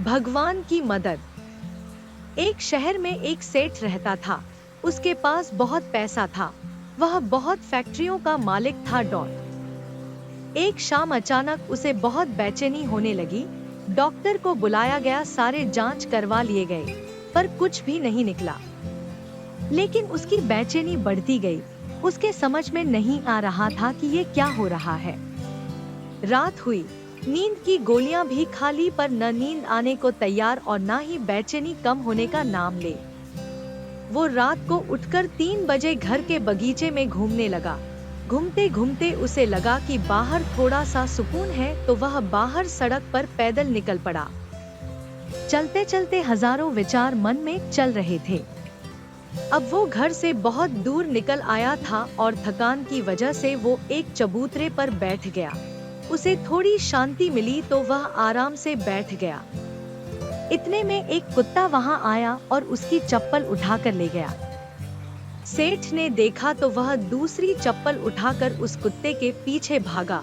भगवान की मदद। एक शहर में एक सेठ रहता था। उसके पास बहुत पैसा था। वह बहुत फैक्ट्रियों का मालिक था। एक शाम अचानक उसे बहुत बेचैनी होने लगी। डॉक्टर को बुलाया गया, सारे जांच करवा लिए गए, पर कुछ भी नहीं निकला। लेकिन उसकी बेचैनी बढ़ती गई। उसके समझ में नहीं आ रहा था कि ये क्या हो रहा है। रात हुई, नींद की गोलियां भी खा ली, पर न नींद आने को तैयार और न ही बेचैनी कम होने का नाम ले। वो रात को उठकर 3 बजे घर के बगीचे में घूमने लगा। घूमते घूमते उसे लगा कि बाहर थोड़ा सा सुकून है, तो वह बाहर सड़क पर पैदल निकल पड़ा। चलते चलते हजारों विचार मन में चल रहे थे। अब वो घर से बहुत दूर निकल आया था और थकान की वजह से वो एक चबूतरे पर बैठ गया। उसे थोड़ी शांति मिली तो वह आराम से बैठ गया। इतने में एक कुत्ता वहां आया और उसकी चप्पल उठाकर ले गया। सेठ ने देखा तो वह दूसरी चप्पल उठाकर उस कुत्ते के पीछे भागा।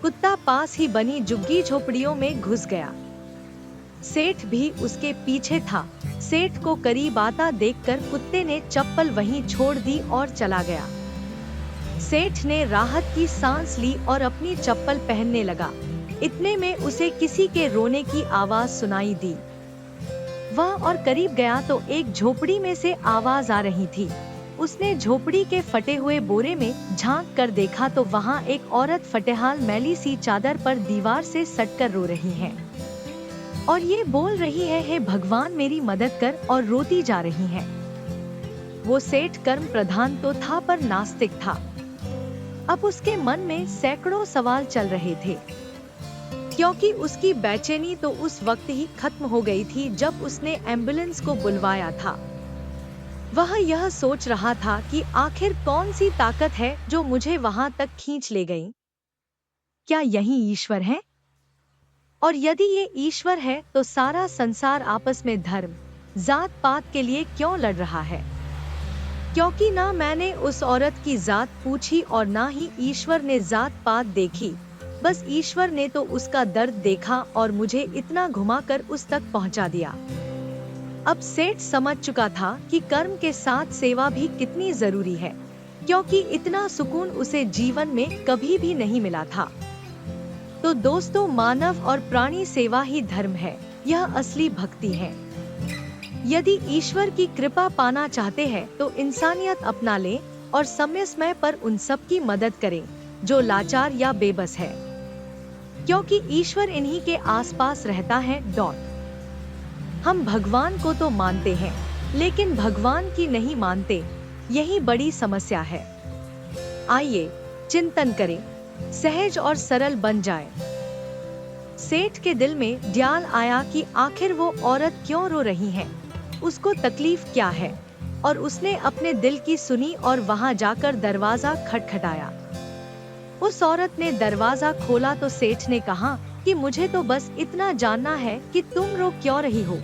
कुत्ता पास ही बनी झुग्गी झोपड़ियों में घुस गया। सेठ भी उसके पीछे था। सेठ को करीब आता देखकर कुत्ते ने चप्पल वहीं छोड़ दी और चला गया। सेठ ने राहत की सांस ली और अपनी चप्पल पहनने लगा। इतने में उसे किसी के रोने की आवाज सुनाई दी। वह और करीब गया तो एक झोपड़ी में से आवाज आ रही थी। उसने झोपड़ी के फटे हुए बोरे में झांक कर देखा तो वहां एक औरत फटेहाल मैली सी चादर पर दीवार से सटकर रो रही है और ये बोल रही है, हे भगवान मेरी मदद कर, और रोती जा रही है। वो सेठ कर्म प्रधान तो था पर नास्तिक था। अब उसके मन में सैकड़ों सवाल चल रहे थे, क्योंकि उसकी बेचैनी तो उस वक्त ही खत्म हो गई थी जब उसने एम्बुलेंस को बुलवाया था। वह यह सोच रहा था कि आखिर कौन सी ताकत है जो मुझे वहां तक खींच ले गई। क्या यही ईश्वर है? और यदि ये ईश्वर है तो सारा संसार आपस में धर्म जात पात के लिए क्यों लड़ रहा है? क्योंकि ना मैंने उस औरत की जात पूछी और ना ही ईश्वर ने जात पात देखी। बस ईश्वर ने तो उसका दर्द देखा और मुझे इतना घुमाकर उस तक पहुंचा दिया। अब सेठ समझ चुका था कि कर्म के साथ सेवा भी कितनी जरूरी है, क्योंकि इतना सुकून उसे जीवन में कभी भी नहीं मिला था। तो दोस्तों, मानव और प्राणी सेवा ही धर्म है। यह असली भक्ति है। यदि ईश्वर की कृपा पाना चाहते हैं तो इंसानियत अपना लें और समय समय पर उन सब की मदद करें जो लाचार या बेबस है, क्योंकि ईश्वर इन्हीं के आसपास रहता है। हम भगवान को तो मानते हैं, लेकिन भगवान की नहीं मानते। यही बड़ी समस्या है। आइए चिंतन करें, सहज और सरल बन जाए। सेठ के दिल में ख्याल आया कि आखिर वो औरत क्यों रो रही है, उसको तकलीफ क्या है, और उसने अपने दिल की सुनी और वहां जाकर दरवाजा खटखटाया। उस औरत ने दरवाजा खोला तो सेठ ने कहा कि मुझे तो बस इतना जानना है कि तुम रो क्यों रही हो।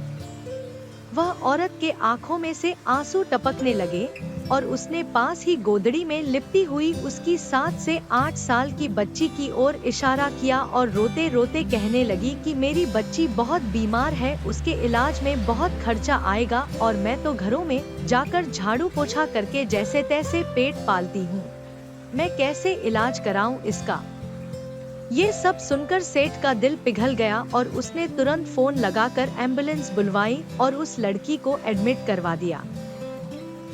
वह औरत के आंखों में से आंसू टपकने लगे और उसने पास ही गोदड़ी में लिपटी हुई उसकी 7 से 8 साल की बच्ची की ओर इशारा किया और रोते रोते कहने लगी कि मेरी बच्ची बहुत बीमार है, उसके इलाज में बहुत खर्चा आएगा और मैं तो घरों में जाकर झाड़ू पोछा करके जैसे तैसे पेट पालती हूँ। मैं कैसे इलाज कराऊं इसका? ये सब सुनकर सेठ का दिल पिघल गया और उसने तुरंत फोन लगाकर एम्बुलेंस बुलवाई और उस लड़की को एडमिट करवा दिया।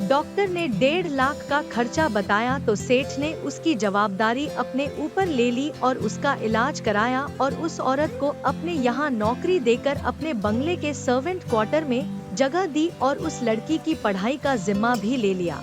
डॉक्टर ने 1.5 लाख का खर्चा बताया तो सेठ ने उसकी जवाबदारी अपने ऊपर ले ली और उसका इलाज कराया और उस औरत को अपने यहाँ नौकरी देकर अपने बंगले के सर्वेंट क्वार्टर में जगह दी और उस लड़की की पढ़ाई का जिम्मा भी ले लिया।